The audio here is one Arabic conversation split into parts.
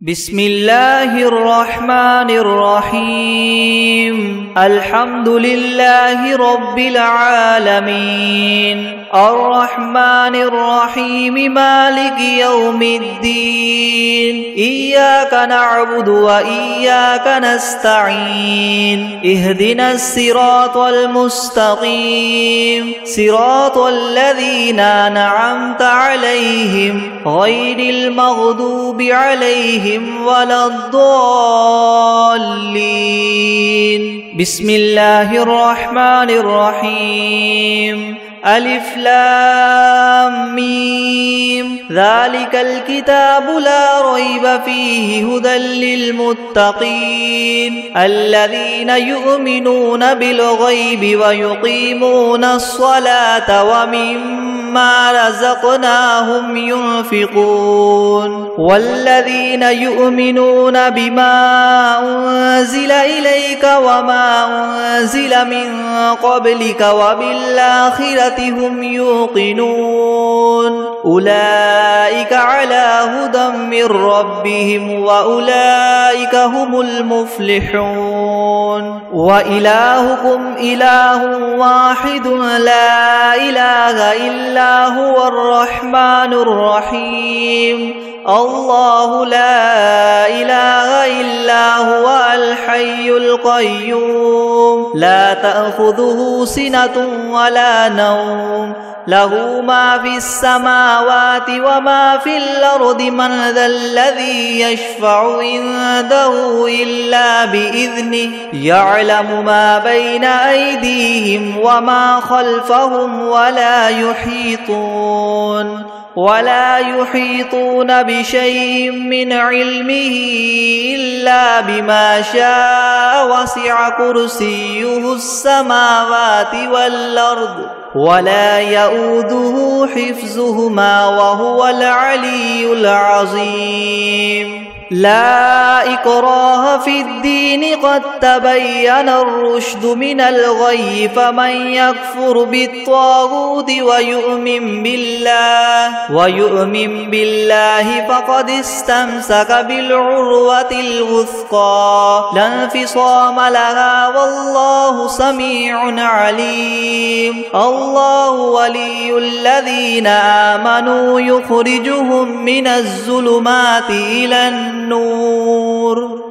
بسم الله الرحمن الرحيم. الحمد لله رب العالمين، الرحمن الرحيم، مالك يوم الدين. إياك نعبد وإياك نستعين. اهدنا الصراط المستقيم، صراط الذين أنعمت عليهم غير المغضوب عليهم ولا الضالين. بسم الله الرحمن الرحيم. ألف لام ميم. ذلك الكتاب لا ريب فيه هدى للمتقين الذين يؤمنون بالغيب ويقيمون الصلاة ومما رزقناهم ينفقون والذين يؤمنون بما أنزل إليك وما أنزل من قبلك وبالآخرة هم يوقنون أولئك على هدى من ربهم وأولئك هم المفلحون. وإلهكم إله واحد لا إله إلا هو الرحمن الرحيم. الله لا إله إلا هو الحي القيوم لا تأخذه سنة ولا نوم له ما في السماوات وما في الأرض. من ذا الذي يشفع عنده إلا بإذنه يعلم ما بين أيديهم وما خلفهم ولا يحيطون بشيء من علمه إلا بما شاء. وسع كرسيه السماوات والأرض ولا يؤوده حفظهما وهو العلي العظيم. لا إكراه في الدين قد تبين الرشد من الغي. فمن يكفر بالطاغوت ويؤمن بالله فقد استمسك بالعروة الوثقى لا انفصام لها والله سميع عليم. الله ولي الذين آمنوا يخرجهم من الظلمات إلى النور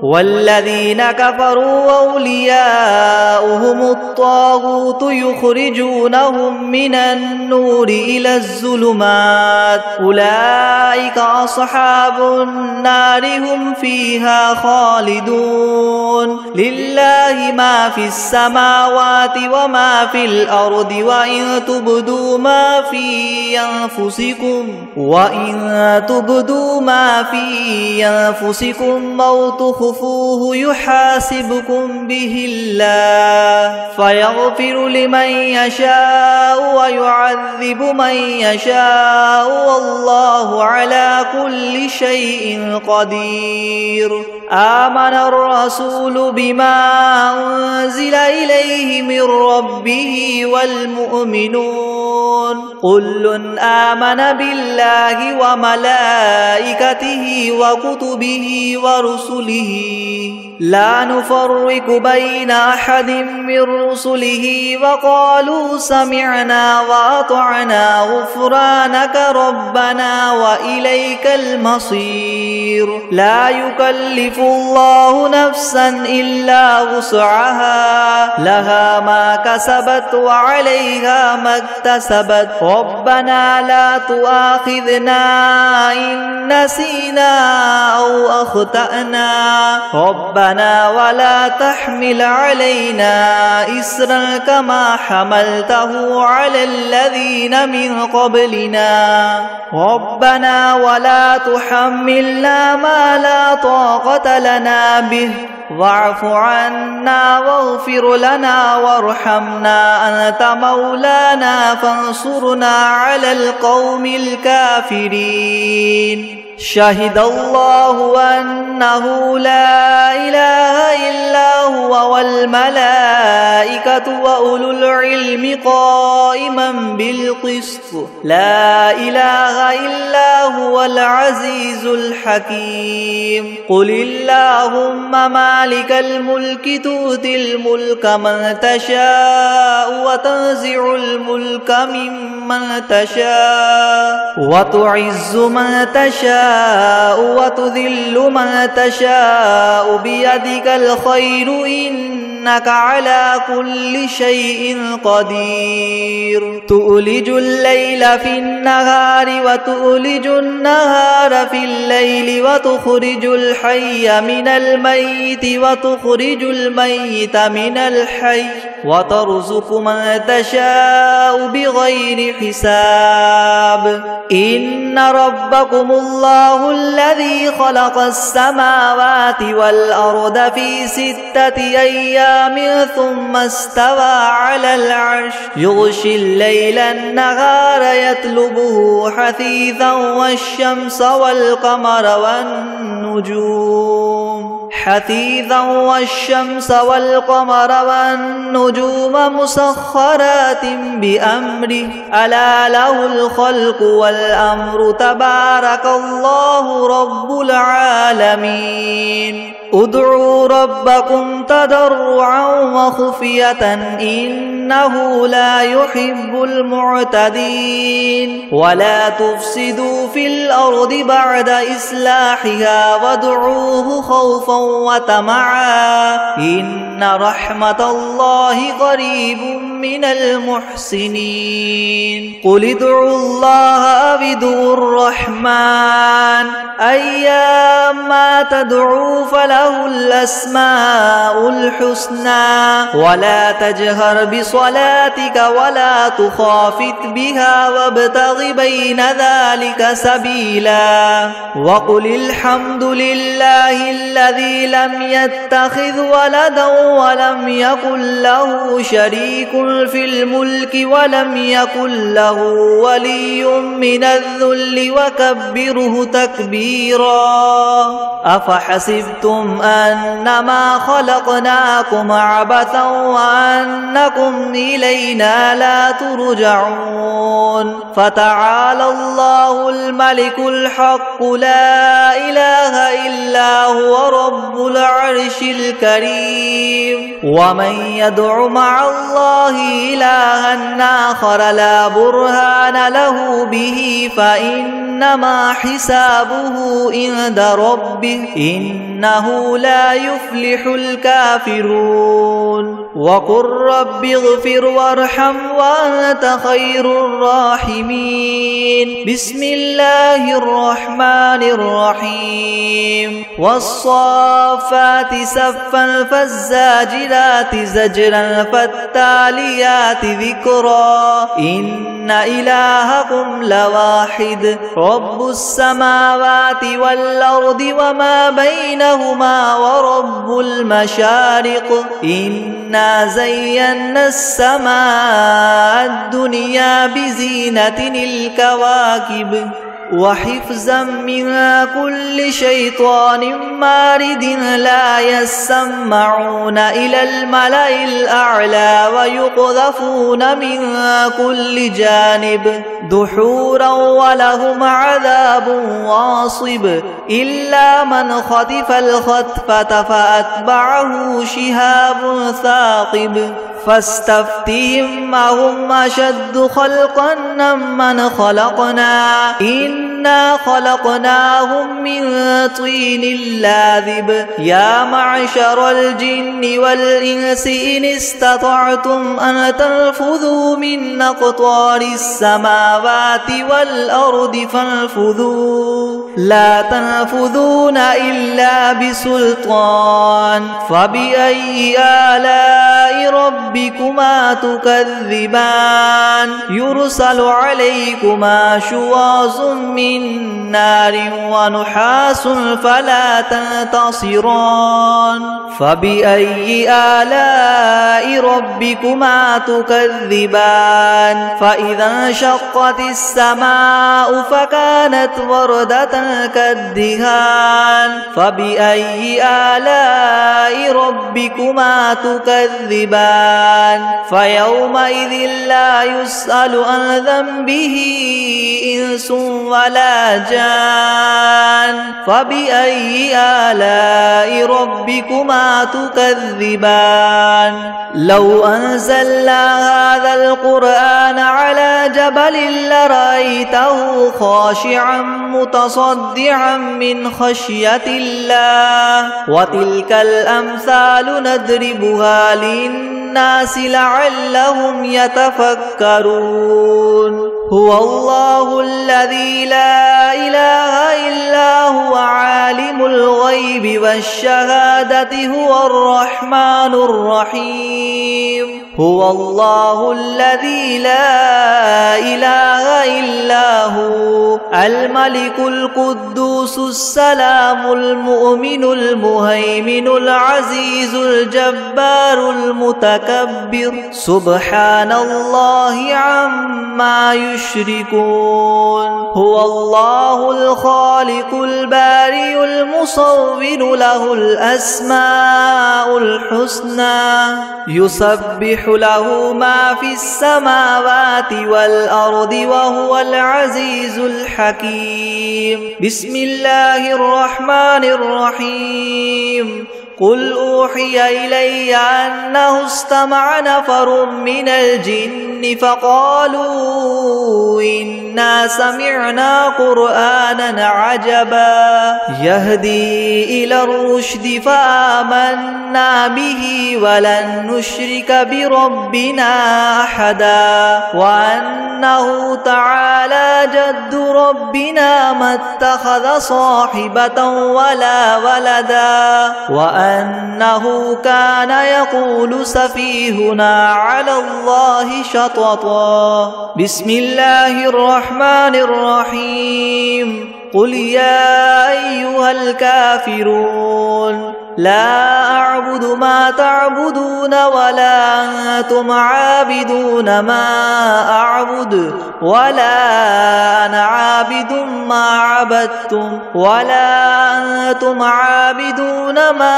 والذين كفروا أولياؤهم الطاغوت يخرجونهم من النور إلى الظلمات. أولئك أصحاب النار هم فيها خالدون. لله ما في السماوات وما في الأرض وإن تبدوا ما في أنفسكم أو تخفوه يحاسبكم به الله فيغفر لمن يشاء ويعذب من يشاء والله على كل شيء قدير. آمن الرسول بما أنزل إليه من ربه والمؤمنون كل آمن بالله وملائكته وكتبه ورسله لا نفرق بين أحد من رسله وقالوا سمعنا وأطعنا غفرانك ربنا وإليك المصير. لا يكلف الله نفسا إلا وسعها لها ما كسبت وعليها ما اكتسبت. ربنا لا تؤاخذنا إن نسينا أو أخطأنا ربنا ولا تحمل علينا إسرا كما حملته على الذين من قبلنا ربنا ولا تحملنا ما لا طاقة لنا به واعف عنا واغفر لنا وارحمنا أنت مولانا فانصرنا على القوم الكافرين. شهد الله أنه لا إله إلا هو هو والملائكة وأولو العلم قائما بالقسط لا إله إلا هو العزيز الحكيم قل اللهم مالك الملك تؤتي الملك من تشاء وتنزع الملك ممن تشاء وتعز من تشاء وتذل من تشاء بيدك الخير إنك على كل شيء قدير تؤلج الليل في النهار وتؤلج النهار في الليل وتخرج الحي من الميت وتخرج الميت من الحي وترزق من تشاء بغير حساب إن ربكم الله الذي خلق السماوات والأرض في 6 أيام ثم استوى على العرش يغشي الليل النهار يطلبه حثيثا والشمس والقمر والنجوم مسخرات بأمره ألا له الخلق والأمر تبارك الله رب العالمين ادعوا ربكم تضرعا وخفية إنه لا يحب المعتدين ولا تفسدوا في الأرض بعد إصلاحها وادعوه خوفا وطمعا إن رحمة الله قريب من المحسنين قل ادعوا الله أو ادعوا الرحمن أيما تدعوا فله الأسماء الحسنى ولا تجهر بصلاتك ولا تخافت بها وابتغ بين ذلك سبيلا وقل الحمد لله الذي لم يتخذ ولدا ولم يكن له شريك في الملك ولم يكن له ولي من الذل وكبره تكبيرا أفحسبتم أنما خلقناكم عبثا وأنكم إلينا لا ترجعون فتعالى الله الملك الحق لا إله إلا هو رب العرش الكريم ومن يدع مع الله إلها آخر لا برهان له به فإنما حسابه عند ربه إنه لا يفلح الكافرون وقل رب اغفر وارحم وأنت خير الراحمين بسم الله الرحمن الرحيم والصافات صفا فالزاجرات زجرا فالتاليات ذكرا إن إلهكم لواحد رب السماوات والأرض وما بينهما ورب المشارق إنا زينا السماء الدنيا بزينة الكواكب وحفظا من كل شيطان مارد لا يسمعون إلى الملأ الأعلى ويقذفون من كل جانب دحورا ولهم عذاب واصب إلا من خطف الخطفة فأتبعه شهاب ثاقب فاستفتهم أهم أشد خلقا ممن خلقنا إنا خلقناهم من طين لاذب يا معشر الجن والإنس إن استطعتم أن تنفذوا من أقطار السماوات والأرض فانفذوا لا تنفذون إلا بسلطان فبأي آلاء ربكما تكذبان يرسل عليكما شواظ من من نار ونحاس فلا تنتصران فبأي آلاء ربكما تكذبان فإذا انشقت السماء فكانت وردة كالدهان فبأي آلاء ربكما تكذبان فيومئذ لا يسأل عن ذنبه إنس ولا جان فبأي آلاء ربكما تكذبان لو أنزلنا هذا القرآن على جبل لرأيته خاشعا متصدعا من خشية الله وتلك الأمثال نضربها للناس لعلهم يتفكرون هو الله الذي لا إله إلا هو عالم الغيب والشهادة هو الرحمن الرحيم هو الله الذي لا إله إلا هو الملك القدوس السلام المؤمن المهيمن العزيز الجبار المتكبر سبحان الله عما يشركون هو الله الخالق البارئ المصور له الأسماء الحسنى يسبح له ما في السماوات والأرض وهو العزيز الحكيم بسم الله الرحمن الرحيم قل أوحي إلي أنه استمع نفر من الجن فقالوا إنا سمعنا قرآنا عجبا يهدي إلى الرشد فآمنا به ولن نشرك بربنا أحدا وأنه تعالى جد ربنا ما اتخذ صاحبة ولا ولدا وأنه كان يقول سفيهنا على الله شططا بسم الله الرحمن الرحيم قل يا أيها الكافرون لا أعبد ما تعبدون ولا أنتم عابدون ما أعبد ولا أنا عابد ما عبدتم ولا أنتم عابدون ما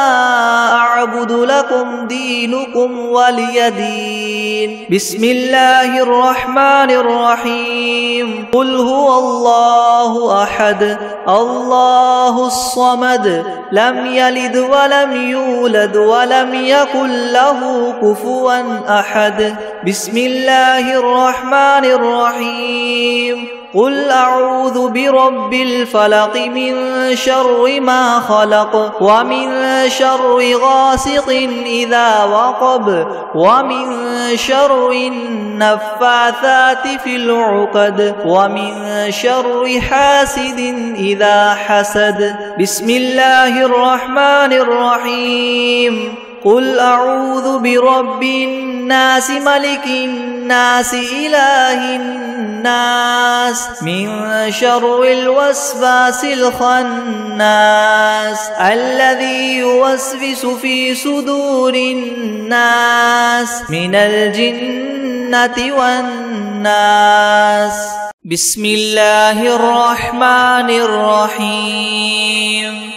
أعبد لكم دينكم ولي دين بسم الله الرحمن الرحيم قل هو الله أحد الله الصمد لم يلد ولم يولد ولم يكن له كفوا أحد بسم الله الرحمن الرحيم قل أعوذ برب الفلق من شر ما خلق ومن شر غاسق إذا وقب ومن شر النفاثات في العقد ومن شر حاسد إذا حسد بسم الله الرحمن الرحيم قل أعوذ برب الناس ملك الناس إله الناس من شر الوسواس الخناس الذي يوسوس في صدور الناس من الجنة والناس بسم الله الرحمن الرحيم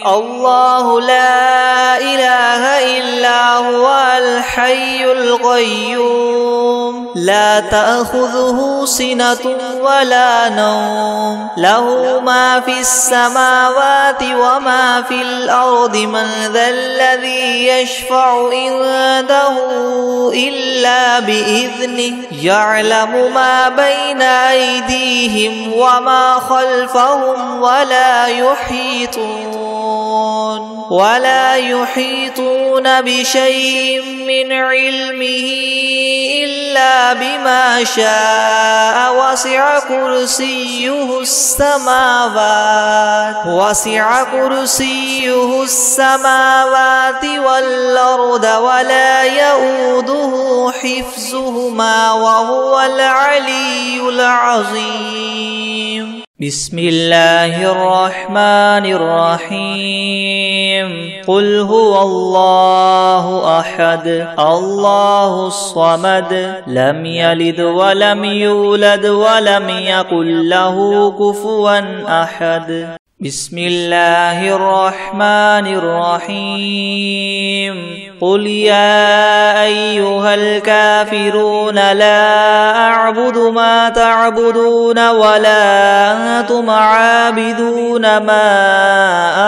الله لا إله إلا هو الحي القيوم لا تأخذه سنة ولا نوم له ما في السماوات وما في الأرض من ذا الذي يشفع عنده إلا بإذنه يعلم ما بين أيديهم وما خلفهم ولا يحيطون بشيء من علمه إلا بما شاء وسع كرسيه السماوات والأرض ولا يؤوده حفظهما وهو العلي العظيم بسم الله الرحمن الرحيم قل هو الله أحد الله الصمد لم يلد ولم يولد ولم يكن له كفوا أحد بسم الله الرحمن الرحيم قل يا أيها الكافرون لا أعبد ما تعبدون ولا أنتم عابدون ما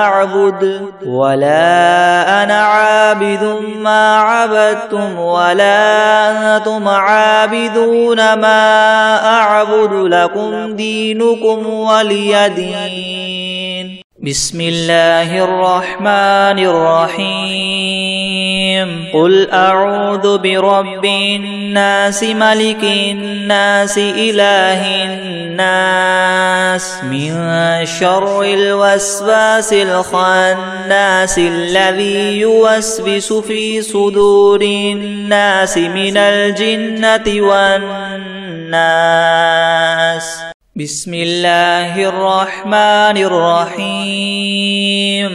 أعبد ولا أنا عابد ما عبدتم ولا أنتم عابدون ما أعبد لكم دينكم ولي دين بسم الله الرحمن الرحيم قل أعوذ برب الناس ملك الناس إله الناس من شر الوسواس الخناس الذي يوسوس في صدور الناس من الجنة والناس بسم الله الرحمن الرحيم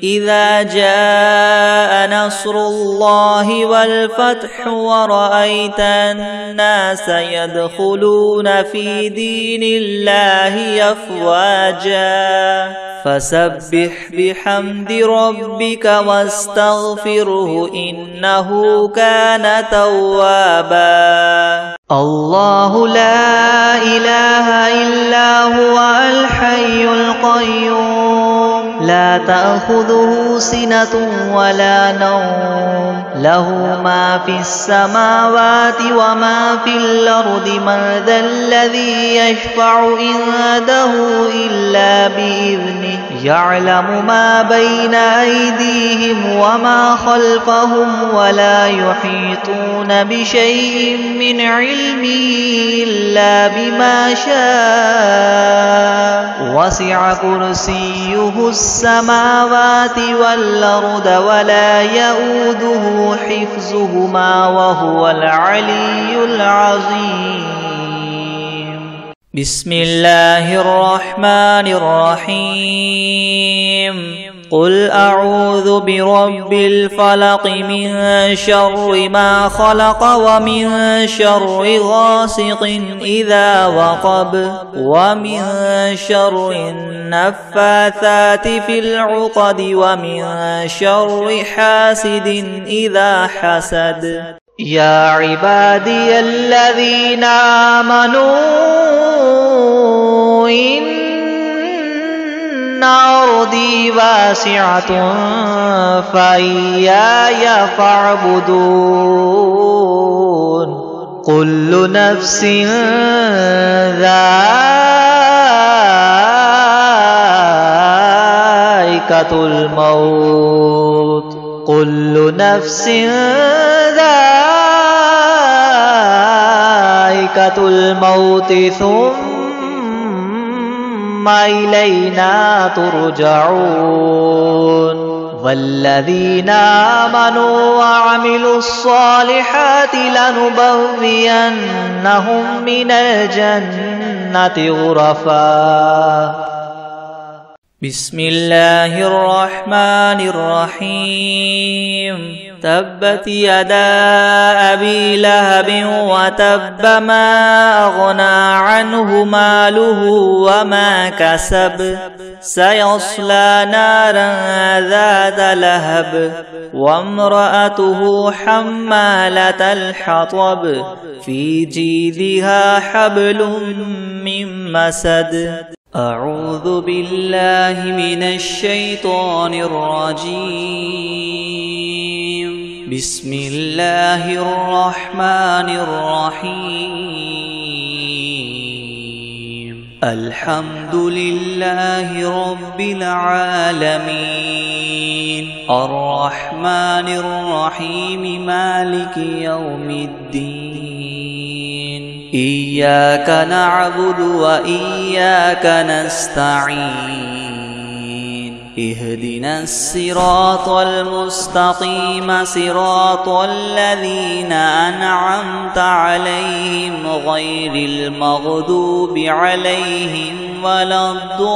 إذا جاء نصر الله والفتح ورأيت الناس يدخلون في دين الله أفواجا فسبح بحمد ربك واستغفره إنه كان توابا الله لا إله إلا هو الحي القيوم لا تأخذه سنة ولا نوم له ما في السماوات وما في الأرض من ذا الذي يشفع عنده إلا بإذنه يعلم ما بين أيديهم وما خلفهم ولا يحيطون بشيء من علمه إلا بما شاء وسع كرسيه السماوات والأرض ولا يؤوده حفظهما وهو العلي العظيم بسم الله الرحمن الرحيم قل أعوذ برب الفلق من شر ما خلق ومن شر غاسق إذا وقب ومن شر النفاثات في العقد ومن شر حاسد إذا حسد يا عبادي الذين آمنوا إن أرضي واسعة فإياي فاعبدون كل نفس ذائقة الموت كل نفس ذائقة الموت ثم إلينا ترجعون والذين آمنوا وعملوا الصالحات لنبوئنهم من الجنة غرفا بسم الله الرحمن الرحيم تبت يدا أبي لهب وتب ما أغنى عنه ماله وما كسب سيصلى نارا ذات لهب وامرأته حمالة الحطب في جيدها حبل من مسد أعوذ بالله من الشيطان الرجيم بسم الله الرحمن الرحيم الحمد لله رب العالمين الرحمن الرحيم مالك يوم الدين إياك نعبد وإياك نستعين اهدنا الصراط المستقيم صراط الذين أنعمت عليهم غير المغضوب عليهم ولا الضالين.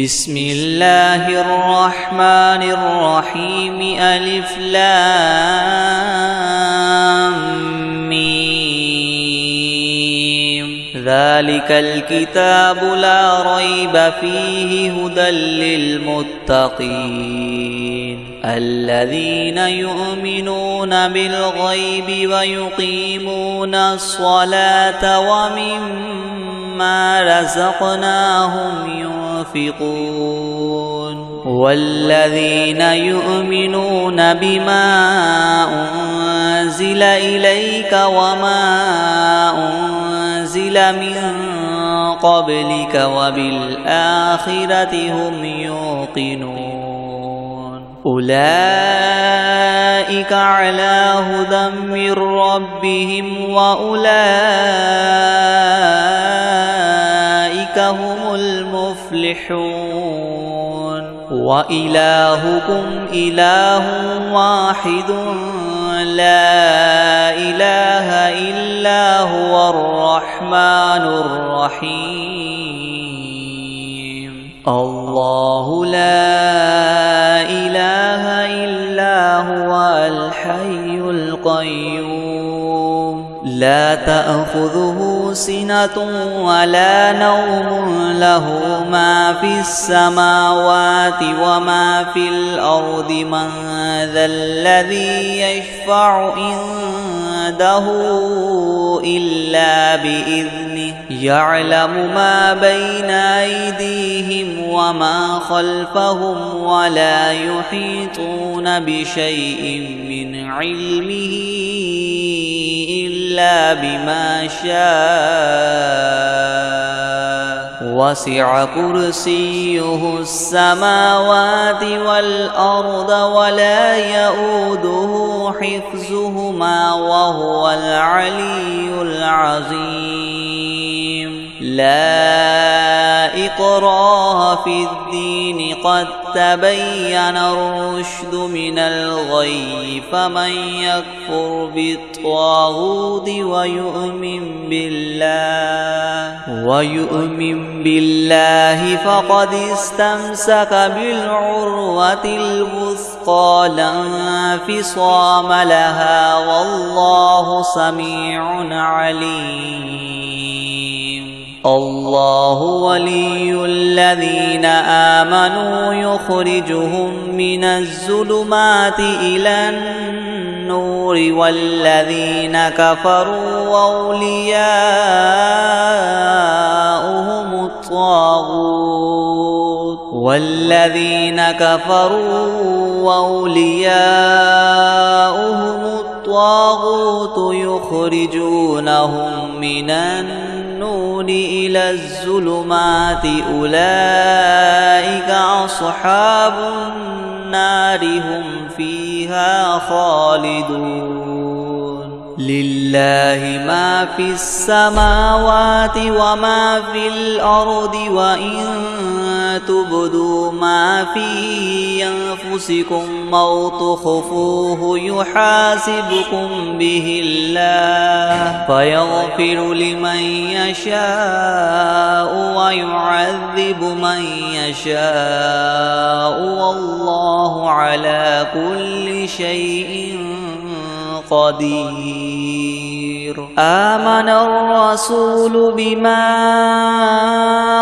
بسم الله الرحمن الرحيم. ألف لام ميم. ذلك الكتاب لا ريب فيه هدى للمتقين الذين يؤمنون بالغيب ويقيمون الصلاة ومما رزقناهم ينفقون والذين يؤمنون بما أنزل إليك وما أنزل من قبلك وبالآخرة هم يوقنون أولئك على هدى من ربهم وأولئك هم المفلحون. وإلهكم إله واحد لا إله إلا هو الرحمن الرحيم. الله لا إله إلا هو الحي القيوم لا تأخذه سنة ولا نوم له ما في السماوات وما في الأرض من ذا الذي يشفع عنده إلا بإذنه يعلم ما بين أيديهم وما خلفهم ولا يحيطون بشيء من علمه إلا بما شاء وسع كرسيه السماوات والأرض ولا يؤوده حفظهما وهو العلي العظيم. لا إكراه في الدين قد تبين الرشد من الغي فمن يكفر بالطاغوت ويؤمن بالله فقد استمسك بالعروة الوثقى لا انفصام لها والله سميع عليم. الله ولي الذين آمنوا يخرجهم من الظلمات إلى النور والذين كفروا أولياؤهم الطاغوت يخرجونهم من النور إلى الظلمات أولئك أصحاب النار هم فيها خالدون. لله ما في السماوات وما في الأرض وإن تبدوا ما في أنفسكم أو تخفوه يحاسبكم به الله فيغفر لمن يشاء ويعذب من يشاء والله على كل شيء قدير. آمن الرسول بما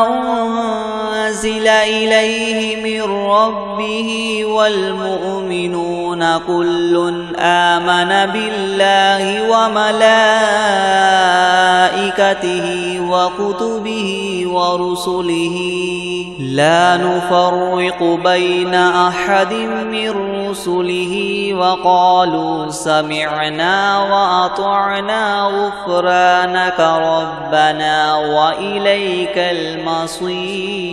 أنزل إليه من ربه والمؤمنون كل آمن بالله وملائكته وكتبه ورسله لا نفرق بين أحد من رسله وقالوا سمعنا وأطعنا غفرانك ربنا وإليك المصير.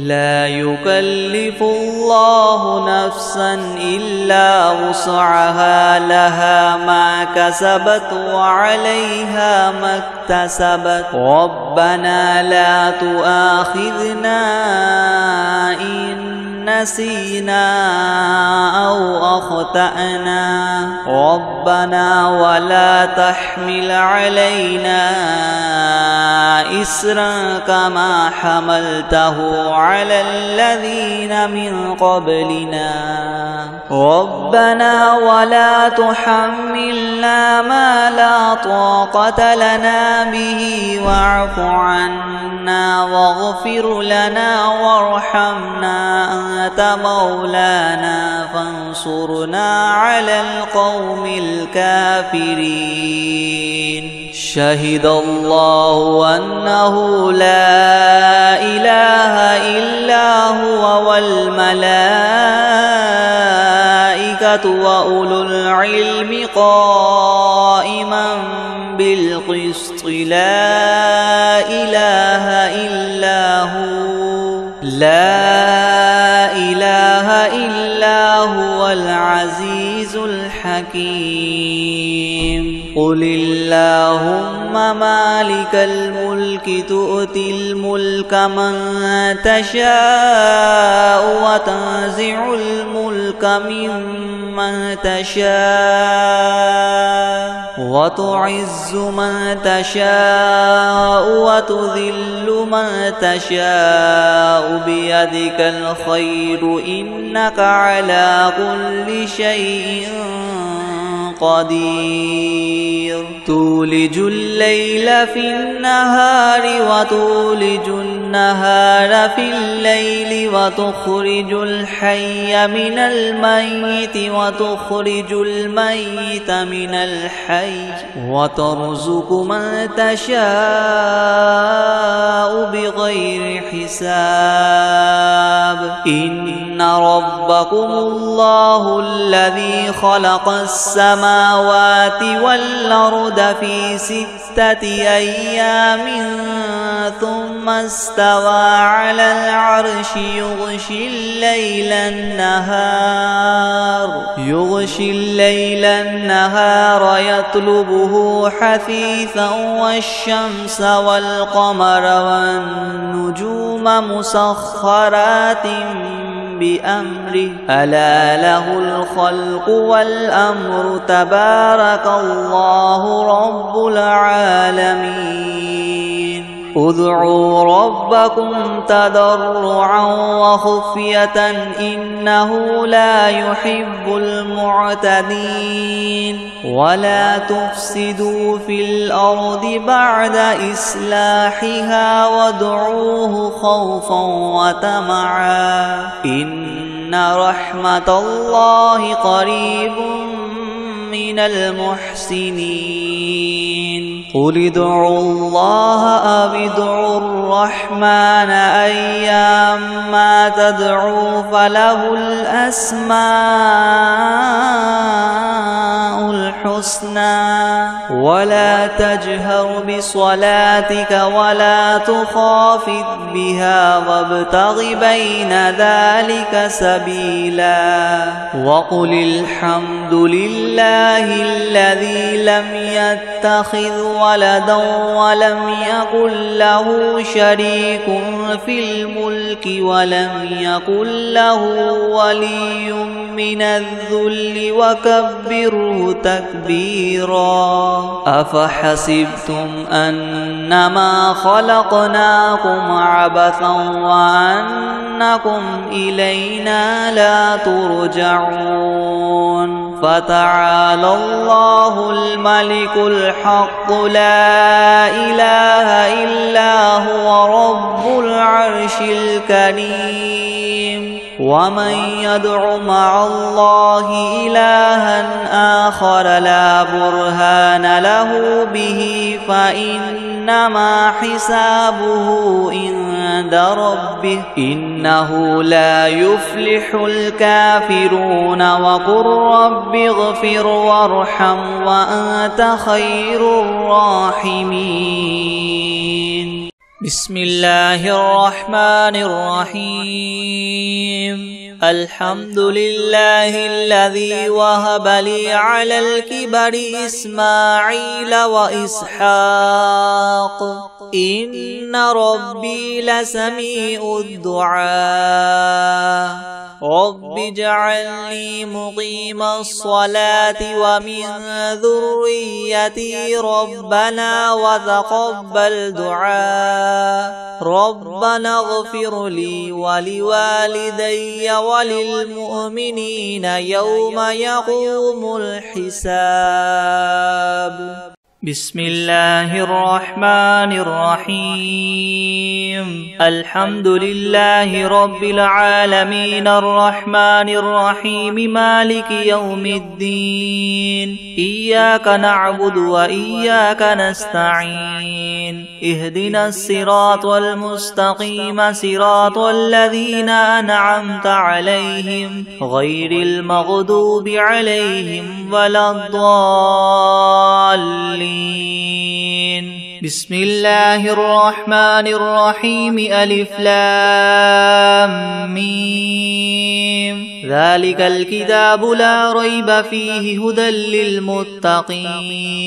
لا يكلف الله نفسا إلا وسعها لها ما كسبت وعليها ما اكتسبت ربنا لا تؤاخذنا إن نسينا أو أخطأنا ربنا ولا تحمل علينا إسرا كما حملته على الذين من قبلنا ربنا ولا تحملنا ما لا طاقة لنا به واعف عنا واغفر لنا وارحمنا أنت مولانا فانصرنا على القوم الكافرين شهد الله أنه لا إله إلا هو والملائكة وأولو العلم قائما بالقسط لا إله إلا هو العزيز الحكيم قل اللهم مالك الملك تؤتي الملك من تشاء وتنزع الملك ممن تشاء وتعز من تشاء وتذل من تشاء بيدك الخير إنك على كل شيء قدير تولج الليل في النهار وتولج النهار في الليل وتخرج الحي من الميت وتخرج الميت من الحي وترزق من تشاء بغير حساب إن ربكم الله الذي خلق السماوات والأرض في 6 أيام ثم استوى على العرش يغشي الليل النهار يطلبه حثيثا والشمس والقمر والنجوم مسخرات بأمره ألا له الخلق والأمر تبارك الله رب العالمين ادعوا ربكم تضرعا وخفية إنه لا يحب المعتدين ولا تفسدوا في الأرض بعد إصلاحها وادعوه خوفا وطمعا إن رحمة الله قريب من المحسنين قل ادعوا الله أو ادعوا الرحمن أيما تدعوا فله الأسماء الحسنى ولا تجهر بصلاتك ولا تخافت بها وابتغ بين ذلك سبيلا وقل الحمد لله الذي لم يتخذ ولدا ولم يكن له شريك في الملك ولم يكن له ولي من الذل وكبره تكبيرا أفحسبتم أنما خلقناكم عبثا وأنكم إلينا لا ترجعون فتعالى الله الملك الحق لا إله إلا هو رب العرش الكريم ومن يدع مع الله إلها آخر لا برهان له به فإنما حسابه عند ربه إنه لا يفلح الكافرون وقل رب اغفر وارحم وأنت خير الراحمين بسم الله الرحمن الرحيم الحمد لله الذي وهب لي على الكبر إسماعيل وإسحاق إن ربي لسميع الدعاء رب اجعلني مقيم الصلاة ومن ذريتي ربنا وتقبل دعاء ربنا اغفر لي ولوالدي وللمؤمنين يوم يقوم الحساب بسم الله الرحمن الرحيم الحمد لله رب العالمين الرحمن الرحيم مالك يوم الدين إياك نعبد وإياك نستعين اهدنا الصراط المستقيم صراط الذين أنعمت عليهم غير المغضوب عليهم ولا الضالين بسم الله الرحمن الرحيم ألف لام ميم ذلك الكتاب لا ريب فيه هدى للمتقين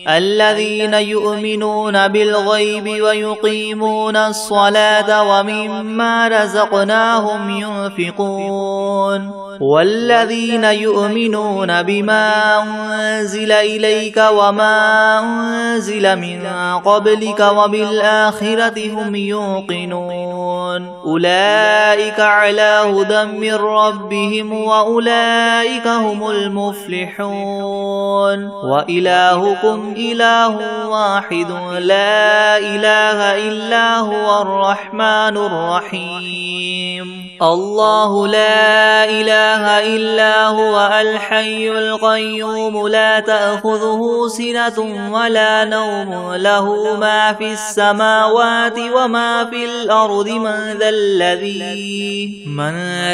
الذين يؤمنون بالغيب ويقيمون الصلاة ومما رزقناهم ينفقون والذين يؤمنون بما أنزل إليك وما أنزل من قبلك وبالآخرة هم يوقنون أولئك على هدى من ربهم وأولئك هم المفلحون وإلهكم إله واحد لا إله إلا هو الرحمن الرحيم الله لا إله إلا هو الحي القيوم لا تأخذه سنة ولا نوم له ما في السماوات وما في الأرض من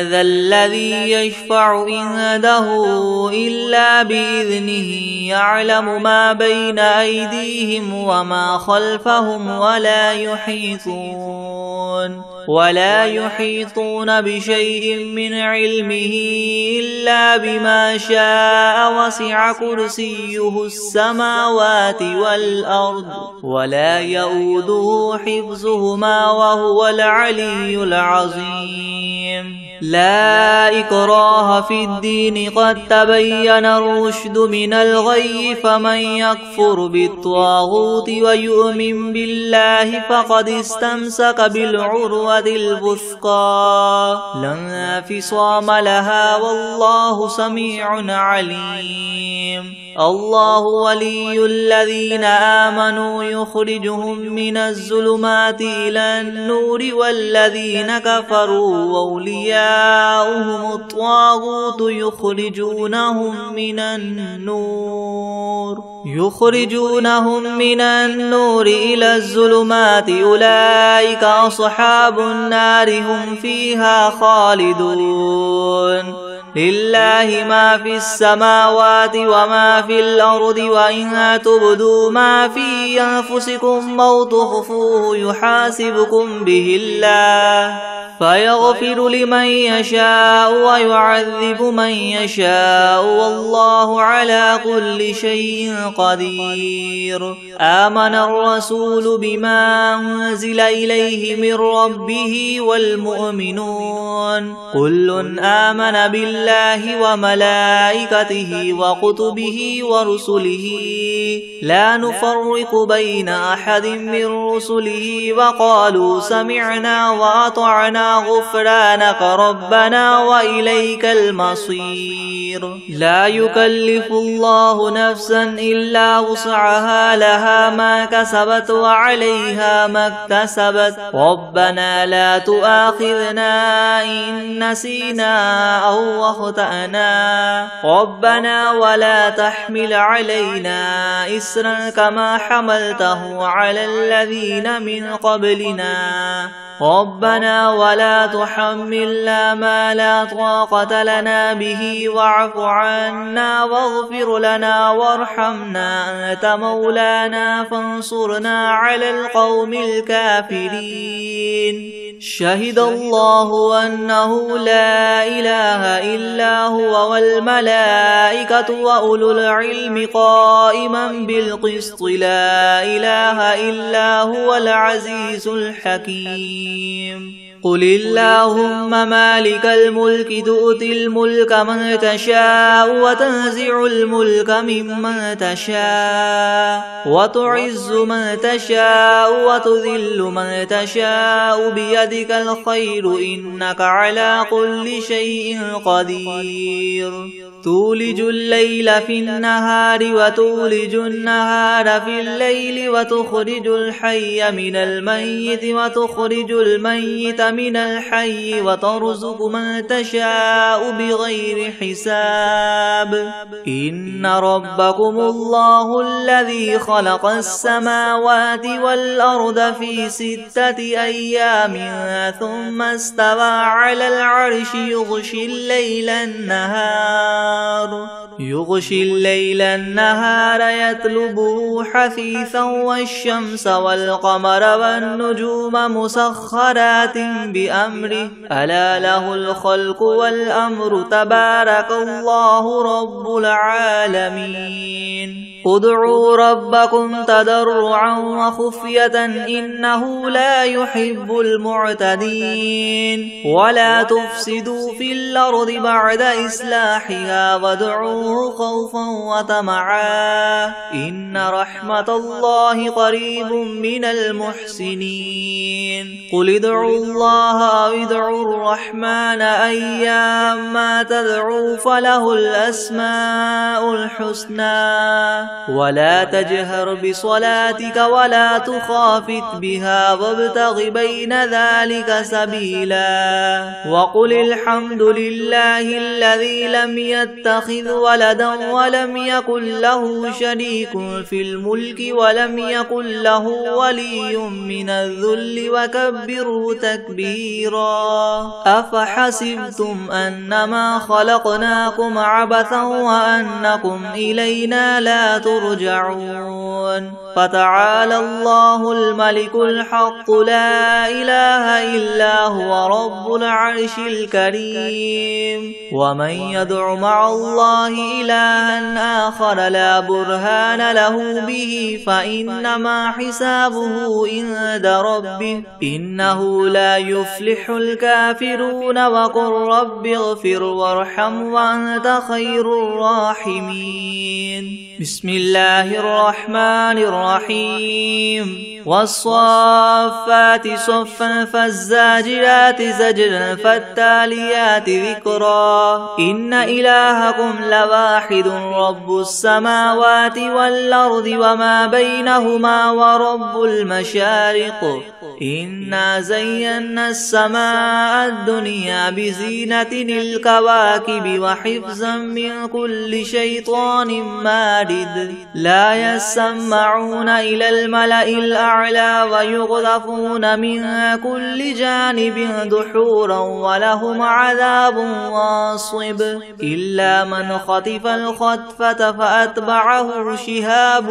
ذا الذي يشفع عنده إلا بإذنه يعلم ما بين أيديهم وما خلفهم ولا يحيطون بشيء من علمه إلا بما شاء وسع كرسيه السماوات والأرض ولا يؤوده حفظهما وهو العلي العظيم لا إكراه في الدين قد تبين الرشد من الغي فمن يكفر بالطاغوت ويؤمن بالله فقد استمسك بالعروة الوثقى لا انفصام لها والله سميع عليم الله ولي الذين آمنوا يخرجهم من الظلمات إلى النور والذين كفروا أولياؤهم الطاغوت يخرجونهم من النور إلى الظلمات أولئك أصحاب النار هم فيها خالدون لله ما في السماوات وما في الأرض وإن تبدوا ما في أنفسكم أو تخفوه يحاسبكم به الله فيغفر لمن يشاء ويعذب من يشاء والله على كل شيء قدير آمن الرسول بما أنزل إليه من ربه والمؤمنون كل آمن بالله وملائكته وكتبه ورسله لا نفرق بين أحد من رسله وقالوا سمعنا وأطعنا غفرانك ربنا وإليك المصير لا يكلف الله نفسا إلا وسعها لها ما كسبت وعليها ما اكتسبت ربنا لا تؤاخذنا إن نسينا أو أخطأنا ربنا ولا تحمل علينا إسرا كما حملته على الذين من قبلنا ربنا ولا تحملنا ما لا طاقة لنا به واعف عنا واغفر لنا وارحمنا أنت مولانا فانصرنا على القوم الكافرين شهد الله أنه لا إله إلا هو والملائكة وأولو العلم قائما بالقسط لا إله إلا هو العزيز الحكيم قل اللهم مالك الملك تؤتي الملك من تشاء وتنزع الملك ممن تشاء وتعز من تشاء وتذل من تشاء بيدك الخير إنك على كل شيء قدير تولج الليل في النهار وتولج النهار في الليل وتخرج الحي من الميت وتخرج الميت من الحي وترزق من تشاء بغير حساب إن ربكم الله الذي خلق السماوات والأرض في 6 أيام ثم استوى على العرش يغشي الليل النهار يطلبه حثيثا والشمس والقمر والنجوم مسخرات بأمره ألا له الخلق والأمر تبارك الله رب العالمين ادعوا ربكم تضرعا وخفية إنه لا يحب المعتدين ولا تفسدوا في الأرض بعد إصلاحها وادعوه خوفا وطمعا إن رحمة الله قريب من المحسنين قل ادعوا الله أو ادعوا الرحمن أيما تدعوا فله الأسماء الحسنى ولا تجهر بصلاتك ولا تخافت بها وابتغ بين ذلك سبيلا وقل الحمد لله الذي لم يتخذ ولدا ولم يكن له شريك في الملك ولم يكن له ولي من الذل وكبره تكبيرا أفحسبتم أنما خلقناكم عبثا وأنكم إلينا لا ترجعون فتعالى الله الملك الحق لا إله إلا هو رب العرش الكريم ومن يدع مع الله إلها آخر لا برهان له به فإنما حسابه عند ربه إنه لا يفلح الكافرون وقل رب اغفر وارحم وأنت خير الراحمين بسم الله الرحمن الرحيم والصافات صفا فالزاجرات زجرا فالتاليات ذكرا إن إلهكم لواحد رب السماوات والأرض وما بينهما ورب المشارق إنا زينا السماء الدنيا بزينة الكواكب وحفظا من كل شيطان مارد لا يسمعون إلى الملأ الأعلى ويغذفون من كل جانب دحورا ولهم عذاب واصب إلا من خطف الخطفة فأتبعه شهاب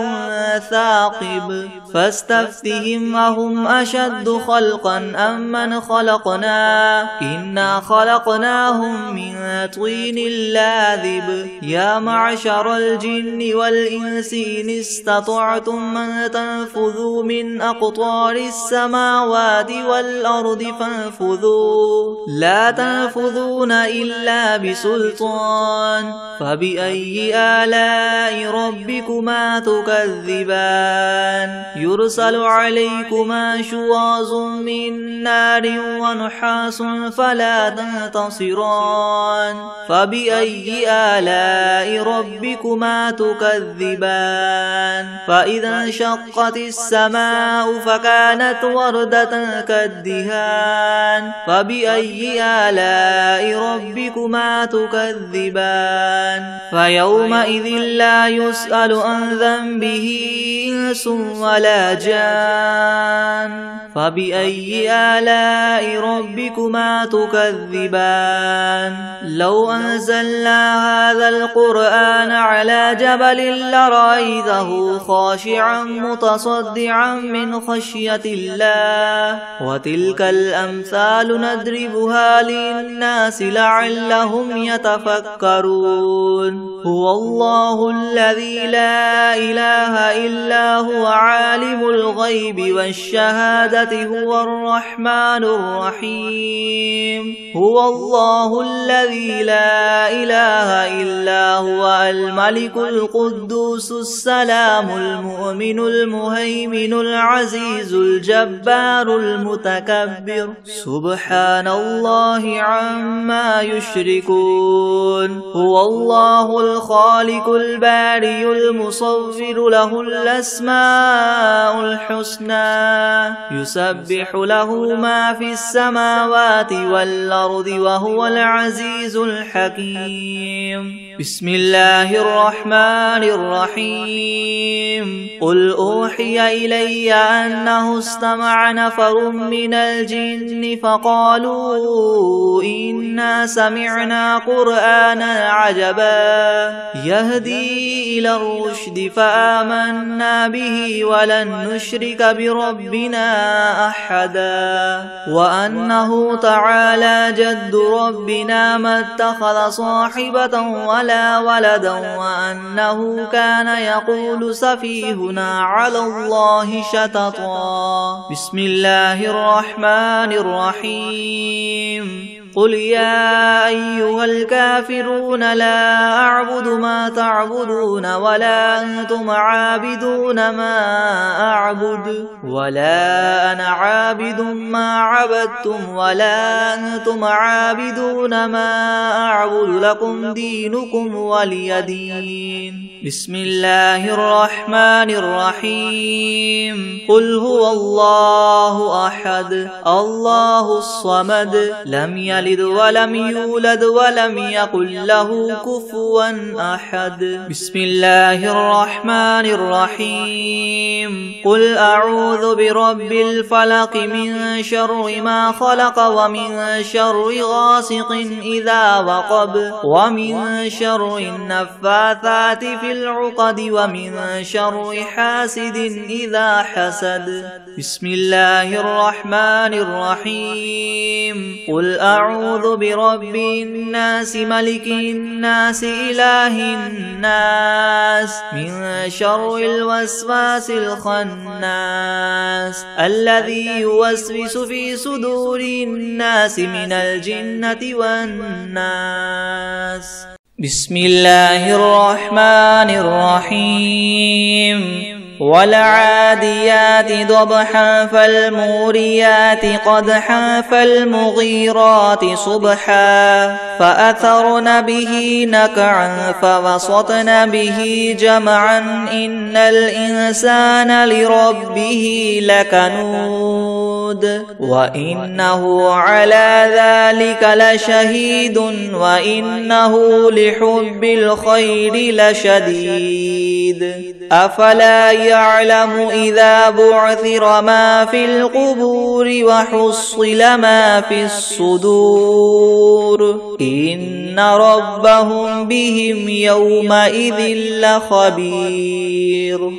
ثاقب فاستفتهم أهم أشد خلقا أم من خلقنا إنا خلقناهم من طين لاذب يا معشر الجن والإنس إن استطعتم من تنفذوا من أقطار السماوات والأرض فانفذوا لا تنفذون إلا بسلطان فبأي آلاء ربكما تكذبان يرسل عليكما شواظ من نار ونحاس فلا تنتصران فبأي آلاء ربكما تكذبان فإذا انشقت السماء فكانت وردة كالدهان فبأي آلاء ربكما تكذبان فيومئذ لا يسأل عن ذنبه إنس ولا جان فبأي آلاء ربكما تكذبان لو أنزلنا هذا القرآن على جبل لرأيته خاشعا متصدعا من خشية الله وتلك الأمثال نضربها للناس لعلهم يتفكرون هو الله الذي لا إله إلا هو عالم الغيب والشهادة هو الرحمن الرحيم هو الله الذي لا إله إلا هو الملك القدوس السلام المؤمن المهيمن العزيز الجبار المتكبر سبحان الله عما يشركون هو الله الخالق البارئ المصور له الأسماء الحسنى يسبح له ما في السماوات والأرض وهو العزيز الحكيم بسم الله الرحمن الرحيم قل أوحي إلي أنه استمع نفر من الجن فقالوا إنا سمعنا قرآنا عجبا يهدي إلى الرشد فآمنا به ولن نشرك بربنا أحدا وأنه تعالى جد ربنا ما اتخذ صاحبة ولا ولدا وأنه كان يقول سفيهنا على الله شططا بسم الله الرحمن الرحيم قل يا أيها الكافرون لا أعبد ما تعبدون ولا أنتم عابدون ما أعبد ولا أنا عابد ما عبدتم ولا أنتم عابدون ما أعبد لكم دينكم ولي دين بسم الله الرحمن الرحيم قل هو الله أحد الله الصمد لم يلد ولم يولد ولم يكن له كفوا أحد بسم الله الرحمن الرحيم قل أعوذ برب الفلق من شر ما خلق ومن شر غاسق إذا وقب ومن شر النفاثات في العقد ومن شر حاسد إذا حسد بسم الله الرحمن الرحيم قل أعوذ برب الناس ملك الناس إله الناس من شر الوسواس الخناس الذي يوسوس في صدور الناس من الجنة والناس بسم الله الرحمن الرحيم والعاديات ضبحا فالموريات قدحا فالمغيرات صبحا فأثرن به نقعا فوسطن به جمعا إن الإنسان لربه لكنود وإنه على ذلك لشهيد وإنه لحب الخير لشديد أفلا يعلم إذا بعثر ما في القبور وحصل ما في الصدور إن ربهم بهم يومئذ لخبير